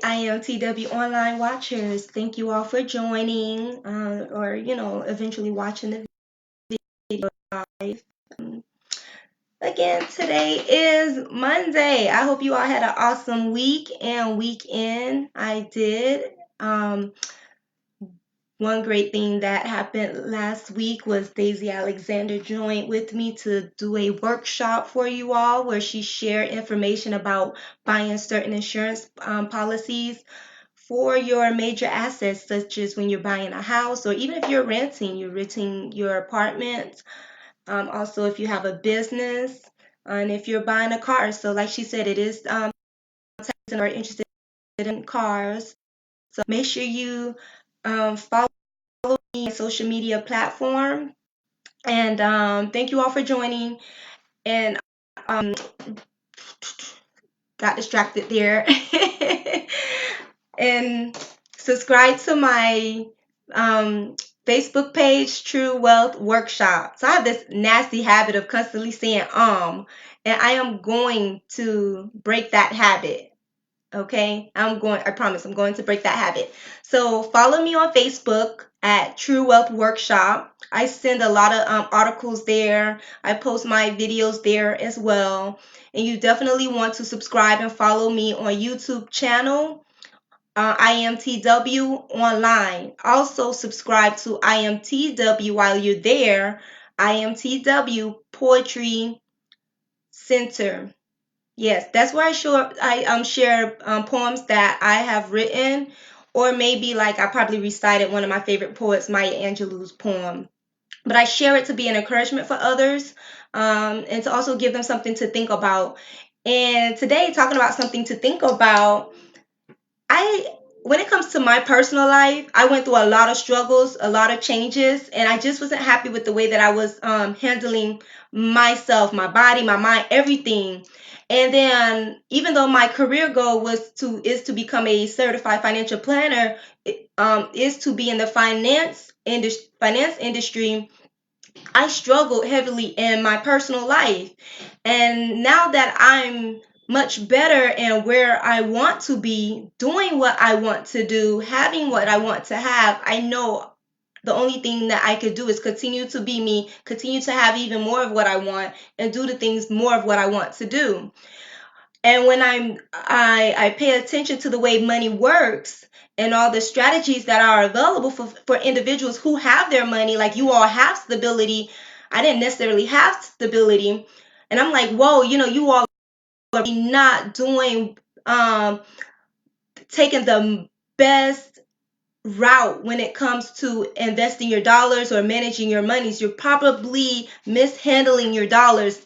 IamTW online watchers. Thank you all for joining or, eventually watching the video live. Um, Again, today is Monday. I hope you all had an awesome week and weekend. I did. One great thing that happened last week was Daisy Alexander joined with me to do a workshop for you all where she shared information about buying certain insurance policies for your major assets, such as when you're buying a house or even if you're renting your apartment. Also, if you have a business and if you're buying a car. So, like she said, it is are interested in cars. So make sure you follow me on social media platform. And thank you all for joining. And um, got distracted there. And subscribe to my Facebook page, True Wealth Workshop. So I have this nasty habit of constantly saying and I am going to break that habit. Okay, I promise I'm going to break that habit. So follow me on Facebook at True Wealth Workshop. I send a lot of articles there. I post my videos there as well. And you definitely want to subscribe and follow me on YouTube channel, IamTW Online. Also subscribe to IamTW while you're there, IamTW Poetry Center. Yes, that's where I share poems that I have written, or maybe like I probably recited one of my favorite poets, Maya Angelou's poem. But I share it to be an encouragement for others, and to also give them something to think about. And today, talking about something to think about, I when it comes to my personal life, I went through a lot of struggles, a lot of changes, and I just wasn't happy with the way that I was handling myself, my body, my mind, everything. And then, even though my career goal is to become a certified financial planner, is to be in the finance industry, I struggled heavily in my personal life. And now that I'm much better and where I want to be, doing what I want to do, having what I want to have, I know the only thing that I could do is continue to be me, continue to have even more of what I want, and do the things more of what I want to do. And when I pay attention to the way money works and all the strategies that are available for individuals who have their money, like you all have stability. I didn't necessarily have stability. And I'm like, whoa, you all are not doing taking the best route when it comes to investing your dollars or managing your monies. You're probably mishandling your dollars,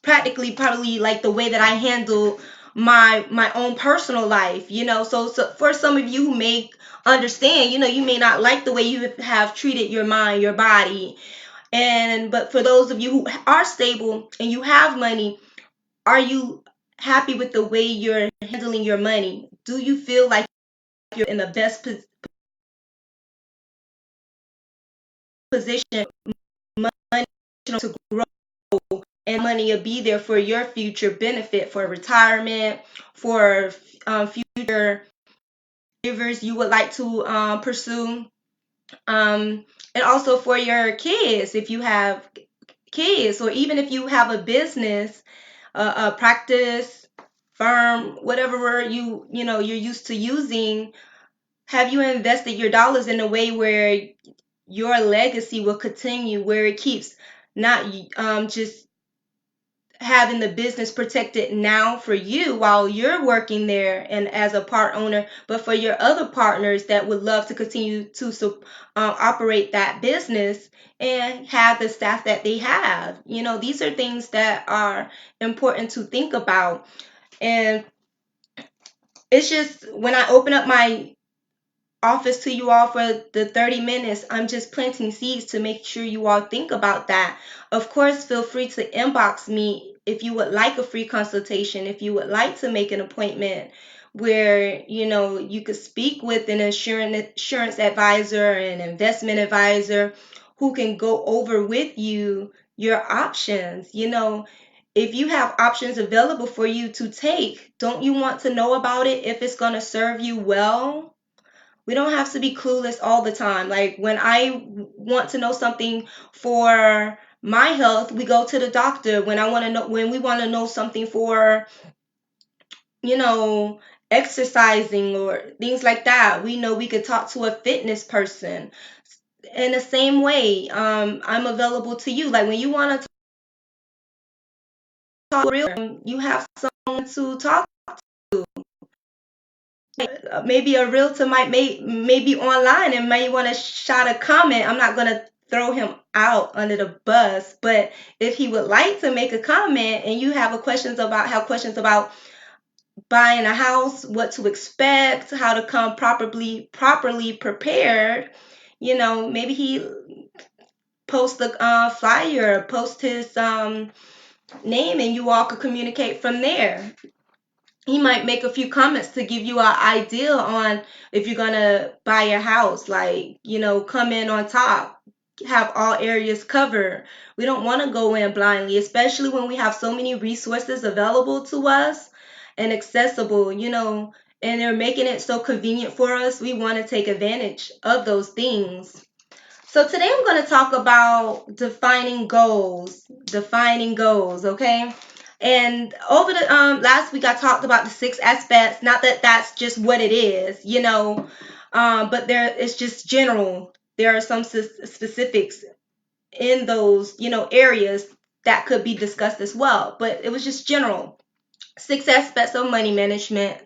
practically probably like the way that I handle my own personal life. So for some of you who may understand, you may not like the way you have treated your mind, your body. But for those of you who are stable and you have money, are you happy with the way you're handling your money? Do you feel like you're in the best position money to grow, and money will be there for your future benefit, for retirement, for future endeavors you would like to pursue, and also for your kids if you have kids, or even if you have a business, a practice, firm, whatever word you're used to using. Have you invested your dollars in a way where your legacy will continue, where it keeps not just having the business protected now for you while you're working there and as a part owner, but for your other partners that would love to continue to operate that business and have the staff that they have. These are things that are important to think about. And it's just when I open up my office to you all for the 30 minutes, I'm just planting seeds to make sure you all think about that. Of course, feel free to inbox me if you would like a free consultation, if you would like to make an appointment where you could speak with an insurance advisor, an investment advisor who can go over with you your options. if you have options available for you to take, don't you want to know about it if it's going to serve you well? We don't have to be clueless all the time. Like when I want to know something for my health, we go to the doctor. When we want to know something for, you know, exercising or things like that, we know we could talk to a fitness person. In the same way, I'm available to you. Like when you want to talk real, you have someone to talk. Maybe a realtor might maybe online and may want to shout a comment. I'm not gonna throw him out under the bus, but if he would like to make a comment and you have questions about buying a house, what to expect, how to come properly prepared, maybe he post the flyer, post his name, and you all could communicate from there. He might make a few comments to give you an idea on if you're gonna buy a house, like, come in on top, have all areas covered. We don't want to go in blindly, especially when we have so many resources available to us and accessible, and they're making it so convenient for us. We want to take advantage of those things. So today I'm going to talk about defining goals. Defining goals, okay? And over the last week I talked about the 6 aspects. Not that that's just what it is, but it's just general. There are some specifics in those, areas that could be discussed as well. But it was just general. 6 aspects of money management,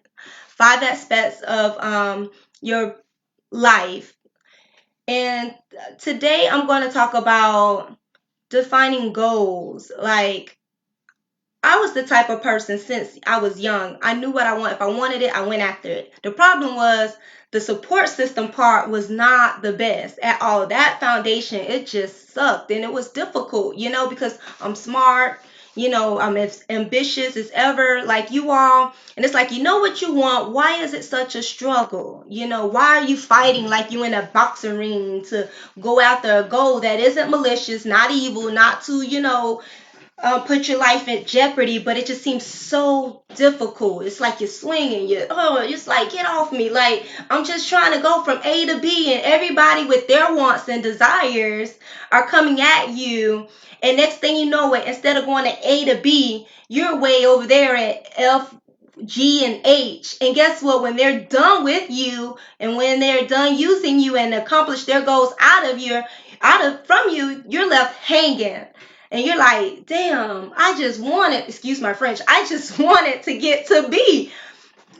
5 aspects of your life. And today I'm going to talk about defining goals. Like, I was the type of person since I was young. I knew what I wanted. If I wanted it, I went after it. The problem was the support system part was not the best at all. That foundation, it just sucked and it was difficult, because I'm smart, I'm as ambitious as ever, like you all. And it's like, you know what you want. Why is it such a struggle? Why are you fighting like you in a boxing ring to go after a goal that isn't malicious, not evil, not to, put your life in jeopardy, but it just seems so difficult. It's like you're swinging, it's like, get off me. Like, I'm just trying to go from A to B, and everybody with their wants and desires are coming at you. And next thing you know it, instead of going to A to B, you're way over there at F, G, and H. And guess what? When they're done with you, and when they're done using you and accomplish their goals from you, you're left hanging. And you're like, damn, I just wanted, excuse my French, I just wanted to get to B.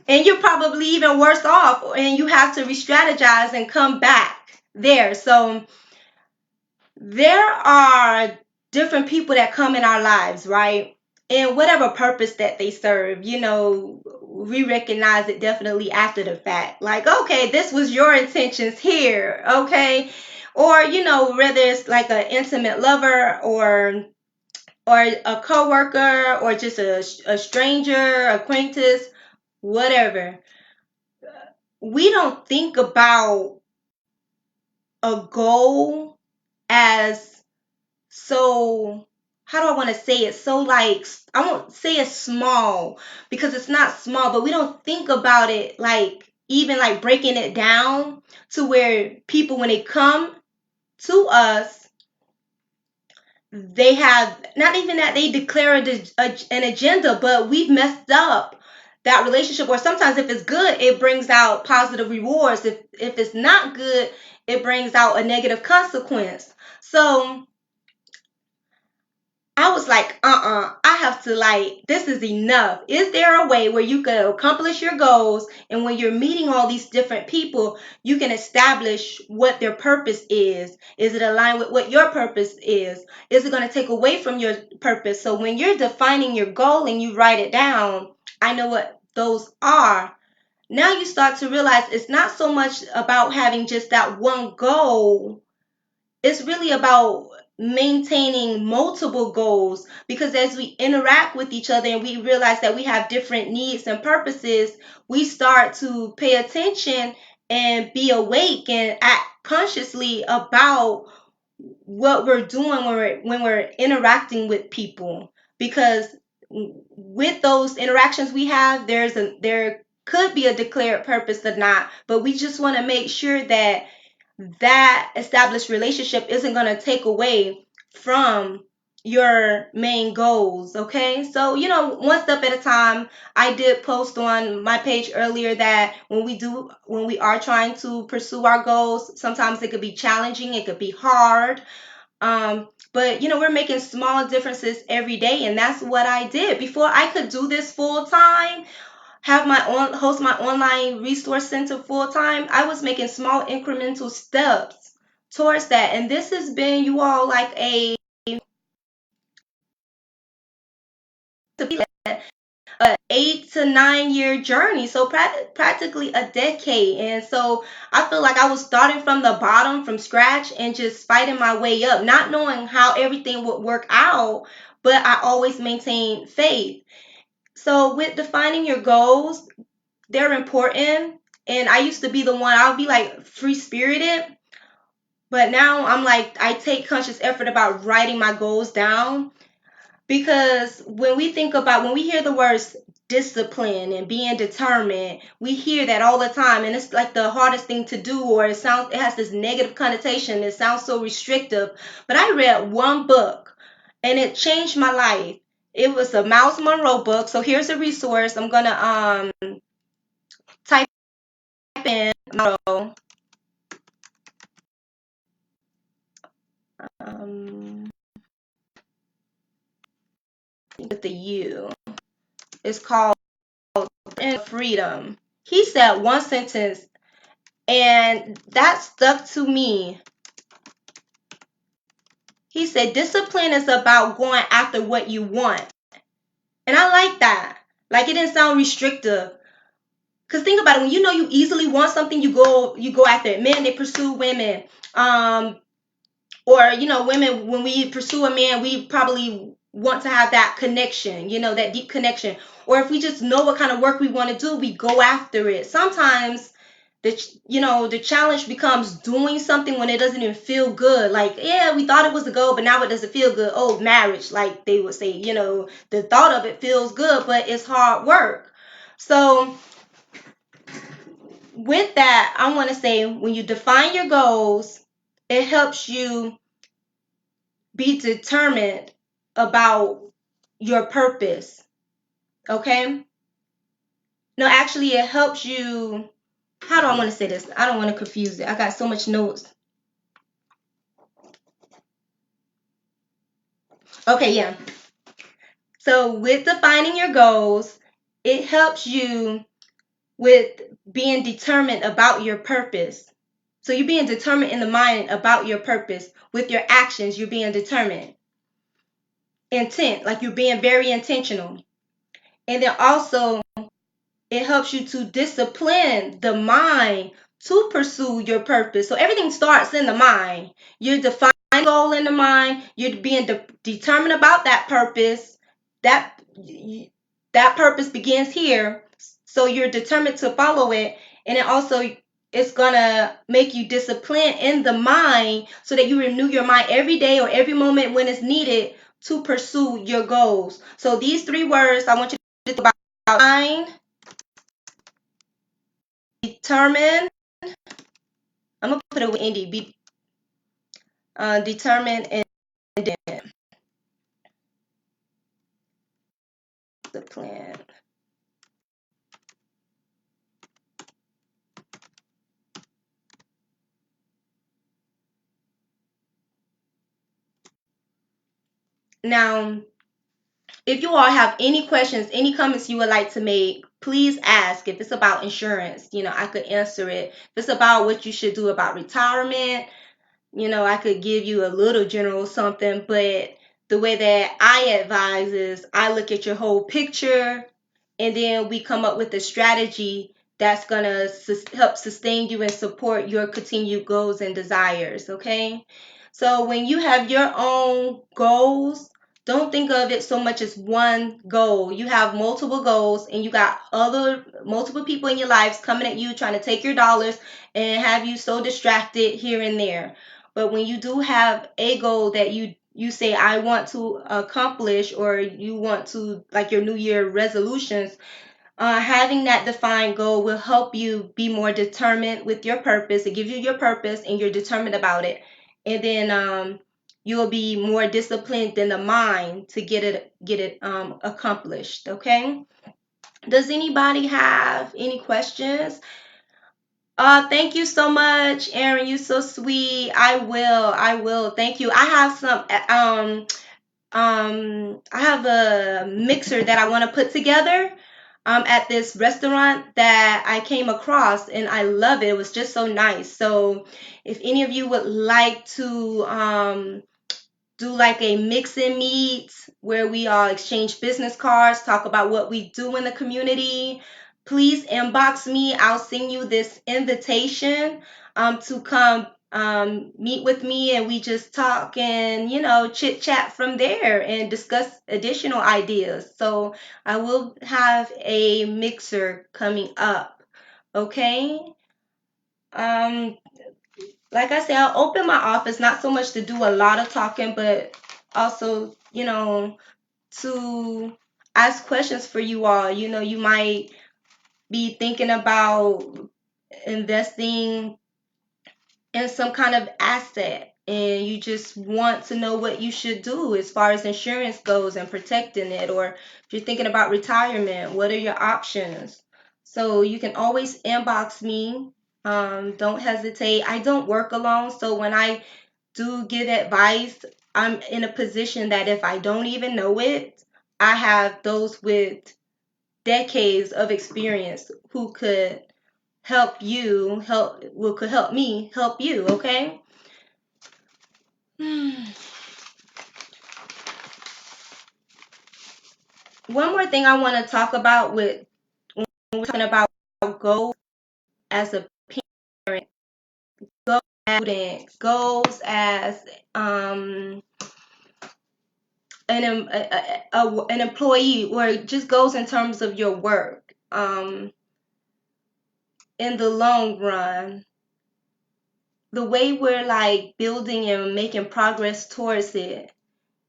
And you're probably even worse off, and you have to re-strategize and come back there. So there are different people that come in our lives, right? And whatever purpose that they serve, we recognize it definitely after the fact. Like, okay, this was your intentions here, okay? Or, whether it's like an intimate lover or a coworker or just a stranger, acquaintance, whatever. We don't think about a goal as so, how do I want to say it? So, like, I won't say it's small because it's not small, but we don't think about it like even like breaking it down to where people, when they come to us, they have not even that they declare an agenda, but we've messed up that relationship. Or sometimes if it's good, it brings out positive rewards. If it's not good, it brings out a negative consequence. So I was like, I have to, like, this is enough. Is there a way where you can accomplish your goals, and when you're meeting all these different people, you can establish what their purpose is? Is it aligned with what your purpose is? Is it going to take away from your purpose? So when you're defining your goal and you write it down, I know what those are. Now you start to realize it's not so much about having just that one goal. It's really about maintaining multiple goals, because as we interact with each other and we realize that we have different needs and purposes, we start to pay attention and be awake and act consciously about what we're doing when we're interacting with people, because with those interactions we have, there could be a declared purpose or not, but we just want to make sure that that established relationship isn't going to take away from your main goals. Okay, so one step at a time. I did post on my page earlier that when we are trying to pursue our goals, sometimes it could be challenging, it could be hard, but we're making small differences every day, and that's what I did. Before I could do this full time, host my online resource center full time, I was making small incremental steps towards that. And this has been, you all, like a 8 to 9 year journey, so practically a decade. And so I feel like I was starting from the bottom, from scratch, and just fighting my way up, not knowing how everything would work out, but I always maintained faith. So with defining your goals, they're important. And I used to be the one, I'll be like free spirited, but now I'm like, I take conscious effort about writing my goals down. Because when we hear the words discipline and being determined, we hear that all the time, and it's like the hardest thing to do, or it has this negative connotation. It sounds so restrictive. But I read one book, and it changed my life. It was a Miles Monroe book. So here's a resource. I'm gonna type in Monroe. With the U. It's called Freedom. He said one sentence, and that stuck to me. He said, discipline is about going after what you want. And I like that. Like, it didn't sound restrictive. Because think about it, when you easily want something, you go after it. Men, they pursue women. Or women, when we pursue a man, we probably want to have that connection, that deep connection. Or if we just know what kind of work we want to do, we go after it. Sometimes the challenge becomes doing something when it doesn't even feel good. Like, yeah, we thought it was a goal, but now it doesn't feel good. Oh, marriage, like they would say, the thought of it feels good, but it's hard work. So with that, I want to say, when you define your goals, it helps you be determined about your purpose. Okay? No, actually, it helps you. How do I want to say this? I don't want to confuse it. I got so much notes. Okay, yeah. So with defining your goals, it helps you with being determined about your purpose. So you're being determined in the mind about your purpose. With your actions, you're being determined. Intent, like you're being very intentional. And then also, it helps you to discipline the mind to pursue your purpose. So everything starts in the mind. You're defining a goal in the mind. You're being determined about that purpose. That purpose begins here. So you're determined to follow it. And it also, it's going to make you disciplined in the mind so that you renew your mind every day or every moment when it's needed to pursue your goals. So these 3 words I want you to think about: mind, determined. I'm gonna put it with Indy. Be determined and disciplined. Now, if you all have any questions, any comments you would like to make, please ask. If it's about insurance, I could answer it. If it's about what you should do about retirement, I could give you a little general something, but the way that I advise is I look at your whole picture, and then we come up with a strategy that's going to help sustain you and support your continued goals and desires, okay? So when you have your own goals, don't think of it so much as one goal. You have multiple goals, and you got multiple people in your lives coming at you trying to take your dollars and have you so distracted here and there. But when you do have a goal that you you say I want to accomplish, or you want to, like, your New Year resolutions, having that defined goal will help you be more determined with your purpose. It gives you your purpose and you're determined about it. And then you'll be more disciplined in the mind to get it accomplished. Okay. Does anybody have any questions? Thank you so much, Aaron. You so sweet. I will. Thank you. I have some I have a mixer that I want to put together at this restaurant that I came across, and I love it. It was just so nice. So if any of you would like to do like a mix and meet where we all exchange business cards, talk about what we do in the community, please inbox me. I'll send you this invitation to come meet with me, and we just talk and, chit chat from there and discuss additional ideas. So I will have a mixer coming up. Okay. Um, like I said, I'll open my office, not so much to do a lot of talking, but also, to ask questions for you all. You might be thinking about investing in some kind of asset, and you just want to know what you should do as far as insurance goes and protecting it, or if you're thinking about retirement, what are your options? So you can always inbox me. Don't hesitate. I don't work alone, so when I do give advice, I'm in a position that if I don't even know it, I have those with decades of experience who could could help me help you. Okay. One more thing I want to talk about with when we're talking about goals as a parent, goals as a student, goals as an employee, or just goals in terms of your work. In the long run, the way we're like building and making progress towards it,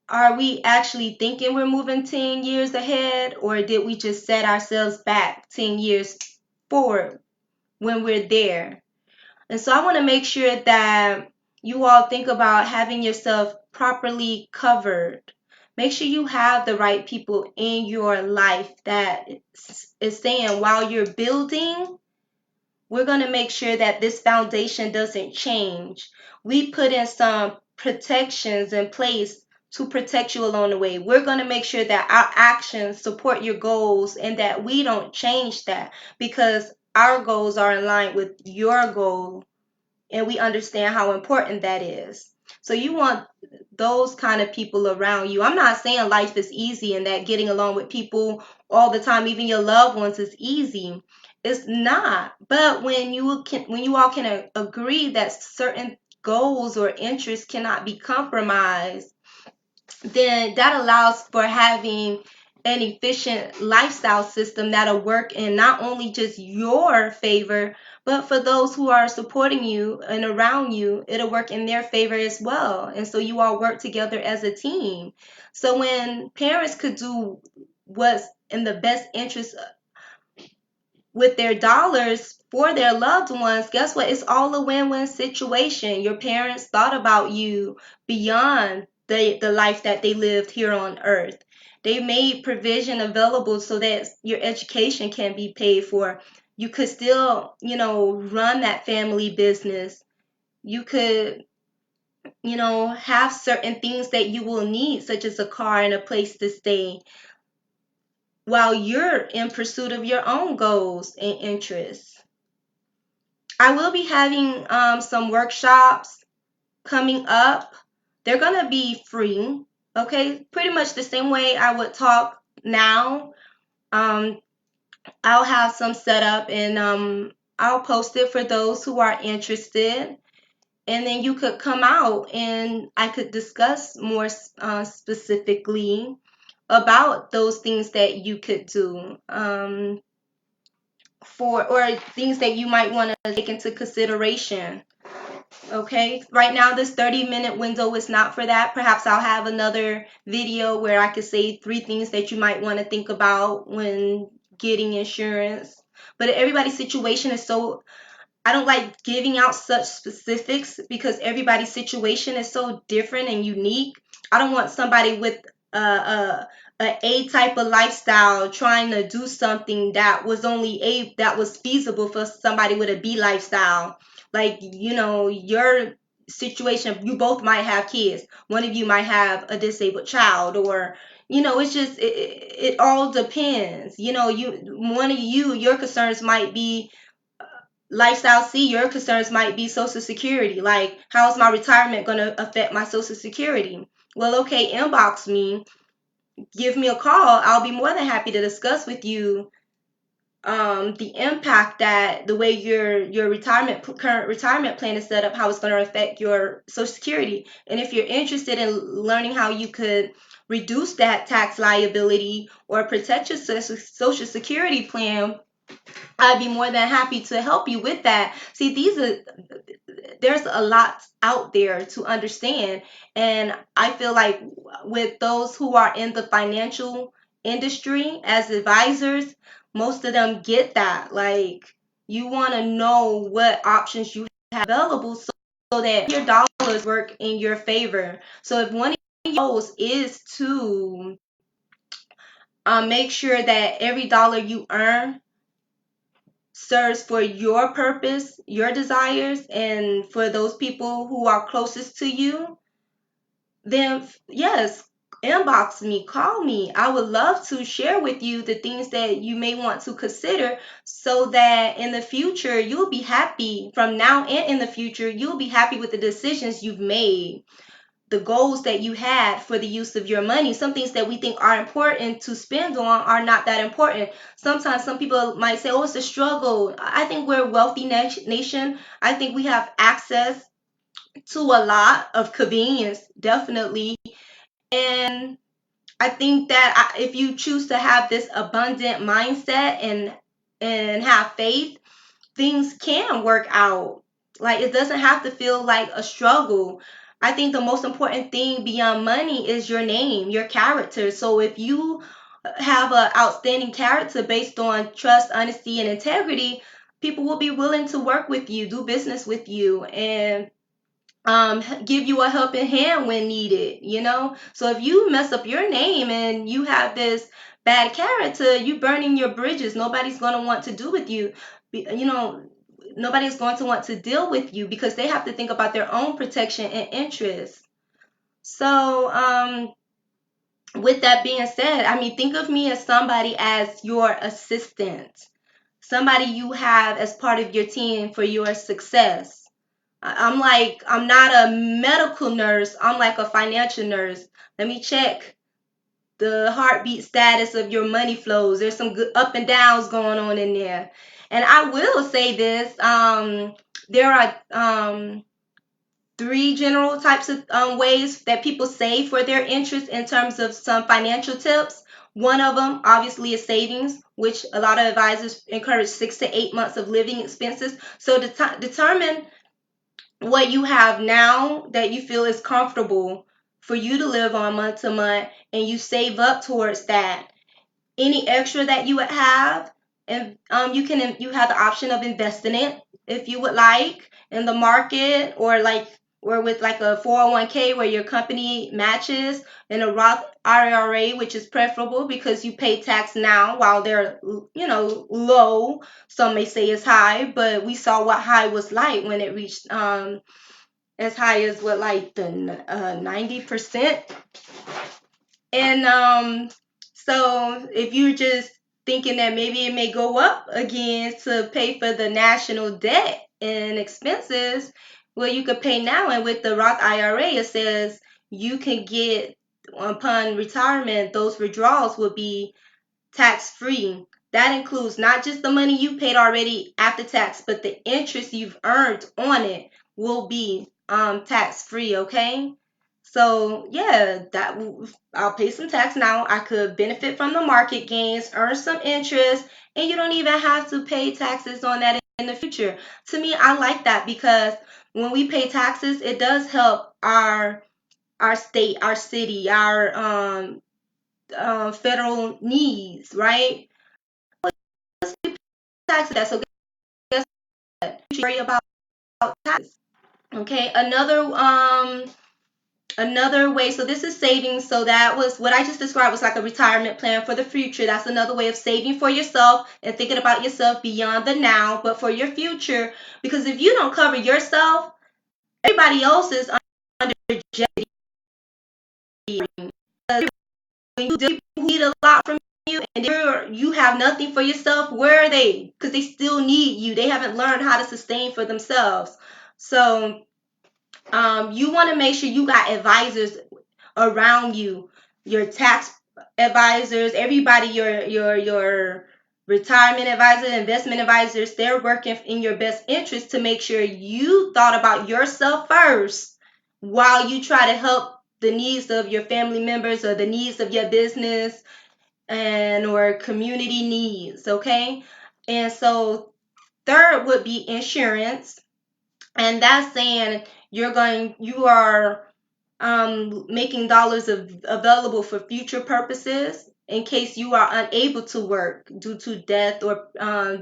are we actually thinking we're moving 10 years ahead, or did we just set ourselves back 10 years forward when we're there? And so I want to make sure that you all think about having yourself properly covered. Make sure you have the right people in your life that is saying, while you're building, we're going to make sure that this foundation doesn't change. We put in some protections in place to protect you along the way. We're going to make sure that our actions support your goals and that we don't change that, because our goals are in line with your goal, and we understand how important that is. So you want those kind of people around you. I'm not saying life is easy and that getting along with people all the time, even your loved ones, is easy. It's not. But when you all can agree that certain goals or interests cannot be compromised, then that allows for having an efficient lifestyle system that'll work in not only just your favor, but for those who are supporting you and around you, it'll work in their favor as well. And so you all work together as a team. So when parents could do what's in the best interest with their dollars for their loved ones, guess what? It's all a win-win situation. Your parents thought about you beyond the life that they lived here on earth. They made provision available so that your education can be paid for. You could still, run that family business. You could, have certain things that you will need, such as a car and a place to stay, while you're in pursuit of your own goals and interests. I will be having some workshops coming up. They're going to be free, okay? Pretty much the same way I would talk now. I'll have some set up, and I'll post it for those who are interested. And then you could come out and I could discuss more specifically about those things that you could do. Or things that you might want to take into consideration. Okay, right now this 30-minute window is not for that. Perhaps I'll have another video where I could say 3 things that you might want to think about when getting insurance. But everybody's situation is so, I don't like giving out such specifics because everybody's situation is so different and unique. I don't want somebody with a type of lifestyle trying to do something that was that was feasible for somebody with a B lifestyle. Like, your situation, you both might have kids. One of you might have a disabled child, or it's just it all depends. One of your concerns might be lifestyle. C, your concerns might be social security. Like, how is my retirement going to affect my social security? Well, okay, inbox me, give me a call. I'll be more than happy to discuss with you the impact that the way your current retirement plan is set up, how it's going to affect your social security. And if you're interested in learning how you could reduce that tax liability or protect your social security plan, I'd be more than happy to help you with that. See, there's a lot out there to understand, and I feel like with those who are in the financial industry as advisors, most of them get that. Like, you want to know what options you have available so that your dollars work in your favor. So if one of your goals is to make sure that every dollar you earn serves for your purpose, your desires, and for those people who are closest to you, then yes, inbox me, call me. I would love to share with you the things that you may want to consider so that in the future you'll be happy. From now and in the future, you'll be happy with the decisions you've made, the goals that you had for the use of your money. Some things that we think are important to spend on are not that important. Sometimes some people might say, oh, it's a struggle. I think we're a wealthy nation. I think we have access to a lot of convenience, definitely. And I think that if you choose to have this abundant mindset and have faith, things can work out. Like, it doesn't have to feel like a struggle. I think the most important thing beyond money is your name, your character. So if you have an outstanding character based on trust, honesty, and integrity, people will be willing to work with you, do business with you, and give you a helping hand when needed. So if you mess up your name and you have this bad character, you burning your bridges. Nobody's going to want to do with you. You know, nobody's going to want to deal with you because they have to think about their own protection and interests. So, with that being said, I mean, think of me as somebody as your assistant, somebody you have as part of your team for your success. I'm not a medical nurse. I'm like a financial nurse. Let me check the heartbeat status of your money flows. There's some good up and downs going on in there. And I will say this, there are 3 general types of ways that people save for their interest in terms of some financial tips. One of them, obviously, is savings, which a lot of advisors encourage 6 to 8 months of living expenses. So determine what you have now that you feel is comfortable for you to live on month to month, and you save up towards that. Any extra that you would have, and you have the option of investing it if you would like in the market, or with like a 401k where your company matches, in a Roth IRA, which is preferable because you pay tax now while they're low. Some may say it's high, but we saw what high was like when it reached as high as what, like the 90%. And so if you're just thinking that maybe it may go up again to pay for the national debt and expenses, well, you could pay now. And with the Roth IRA, it says you can get, upon retirement, those withdrawals will be tax free. That includes not just the money you paid already after tax, but the interest you've earned on it will be tax free. Okay. So yeah, I'll pay some tax now. I could benefit from the market gains, earn some interest, and you don't even have to pay taxes on that in the future. To me, I like that because when we pay taxes, it does help our state, our city, our federal needs, right? Taxes. So guess what? Worry about taxes. Okay, another way, so this is savings. So that was what I just described was like a retirement plan for the future. That's another way of saving for yourself and thinking about yourself beyond the now, but for your future. Because if you don't cover yourself, everybody else is under jeopardy. When you people need a lot from you and you have nothing for yourself, where are they? Because they still need you. They haven't learned how to sustain for themselves. So you want to make sure you got advisors around you, your tax advisors, everybody, your retirement advisors, investment advisors. They're working in your best interest to make sure you thought about yourself first while you try to help the needs of your family members or the needs of your business and or community needs. Okay, and so third would be insurance, and that's saying you are making dollars available for future purposes in case you are unable to work due to death or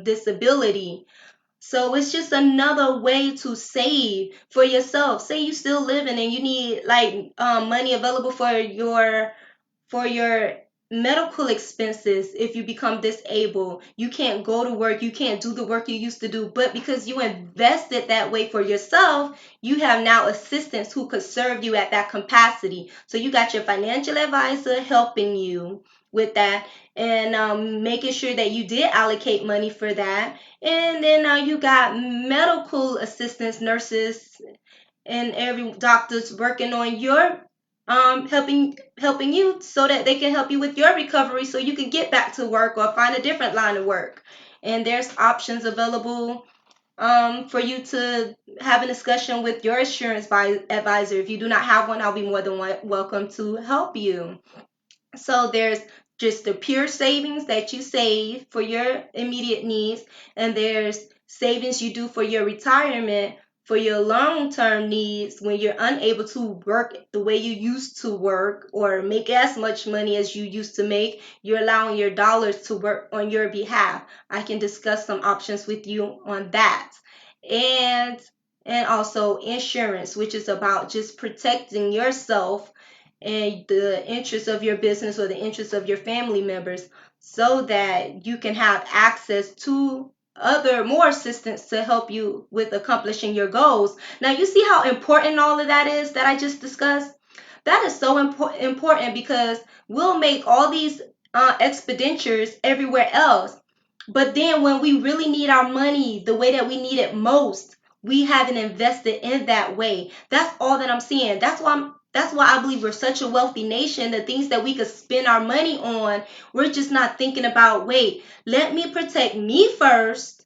disability. So it's just another way to save for yourself. Say you still living and you need like money available for your medical expenses. If you become disabled, you can't go to work, you can't do the work you used to do, but because you invested that way for yourself, you have now assistants who could serve you at that capacity. So you got your financial advisor helping you with that, and making sure that you did allocate money for that. And then now you got medical assistants, nurses, and every doctor's working on your helping you so that they can help you with your recovery so you can get back to work or find a different line of work. And there's options available for you to have a discussion with your insurance advisor. If you do not have one, I'll be more than welcome to help you. So there's just the pure savings that you save for your immediate needs, and there's savings you do for your retirement, for your long-term needs when you're unable to work the way you used to work or make as much money as you used to make. You're allowing your dollars to work on your behalf. I can discuss some options with you on that. And also insurance, which is about just protecting yourself and the interests of your business or the interests of your family members so that you can have access to other more assistance to help you with accomplishing your goals. Now you see how important all of that is that I just discussed. That is so important because we'll make all these expenditures everywhere else, but then when we really need our money the way that we need it most, we haven't invested in that way. That's all that I'm seeing. That's why I believe we're such a wealthy nation. The things that we could spend our money on, we're just not thinking about, wait, let me protect me first,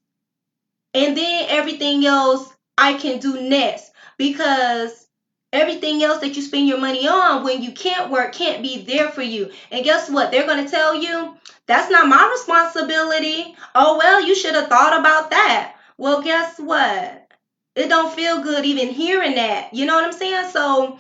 and then everything else I can do next. Because everything else that you spend your money on when you can't work can't be there for you. And guess what? They're going to tell you, that's not my responsibility. Oh, well, you should have thought about that. Well, guess what? It don't feel good even hearing that. You know what I'm saying? So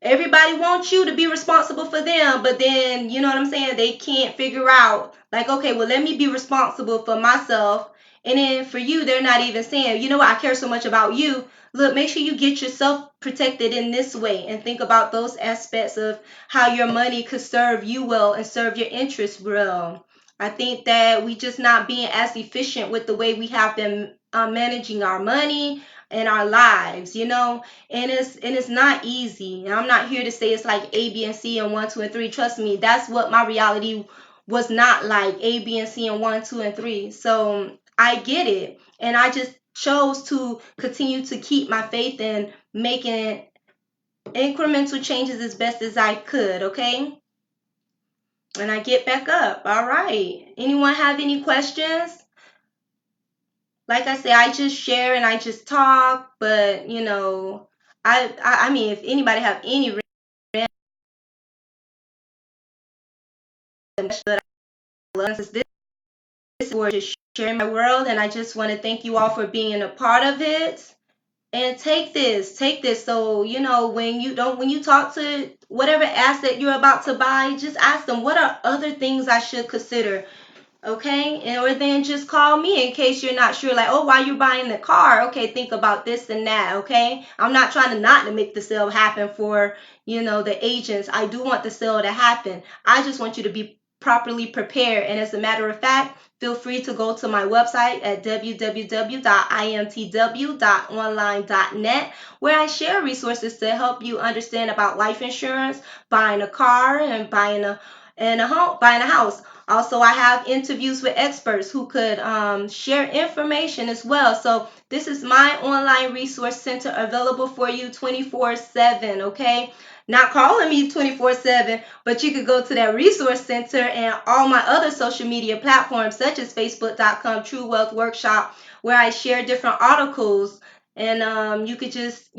everybody wants you to be responsible for them, but then, you know what I'm saying, they can't figure out, like, okay, well, let me be responsible for myself. And then for you, they're not even saying, you know what, I care so much about you. Look, make sure you get yourself protected in this way and think about those aspects of how your money could serve you well and serve your interests well. I think that we just not being as efficient with the way we have been managing our money and our lives, and it's not easy. And I'm not here to say it's like A, B, and C and 1, 2, and 3. Trust me, that's what my reality was not like, A, B, and C and 1, 2, and 3. So I get it, and I just chose to continue to keep my faith in making incremental changes as best as I could. Okay, and I get back up. All right. Anyone have any questions? Like I say, I just share and I just talk, but I mean, if anybody have any random that I love, this is just sharing my world, and I just want to thank you all for being a part of it. And take this. So, when you talk to whatever asset you're about to buy, just ask them, what are other things I should consider? Okay, and or then just call me in case you're not sure, like, oh, why you're buying the car, okay, think about this and that. Okay, I'm not trying to not to make the sale happen for the agents. I do want the sale to happen. I just want you to be properly prepared. And as a matter of fact, feel free to go to my website at www.imtw.online.net, where I share resources to help you understand about life insurance, buying a car, and buying a house. Also, I have interviews with experts who could share information as well. So this is my online resource center, available for you 24/7, okay? Not calling me 24/7, but you could go to that resource center and all my other social media platforms, such as facebook.com True Wealth Workshop, where I share different articles. And you could just,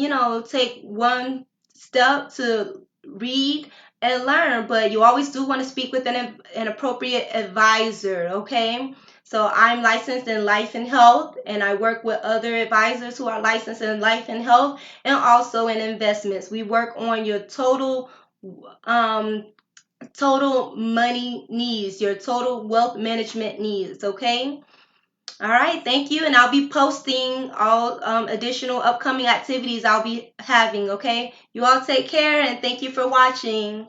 take one step to read and learn, but you always do want to speak with an appropriate advisor, okay? So I'm licensed in life and health, and I work with other advisors who are licensed in life and health, and also in investments. We work on your um, total money needs, your total wealth management needs, okay? All right, thank you, and I'll be posting all additional upcoming activities I'll be having, okay? You all take care, and thank you for watching.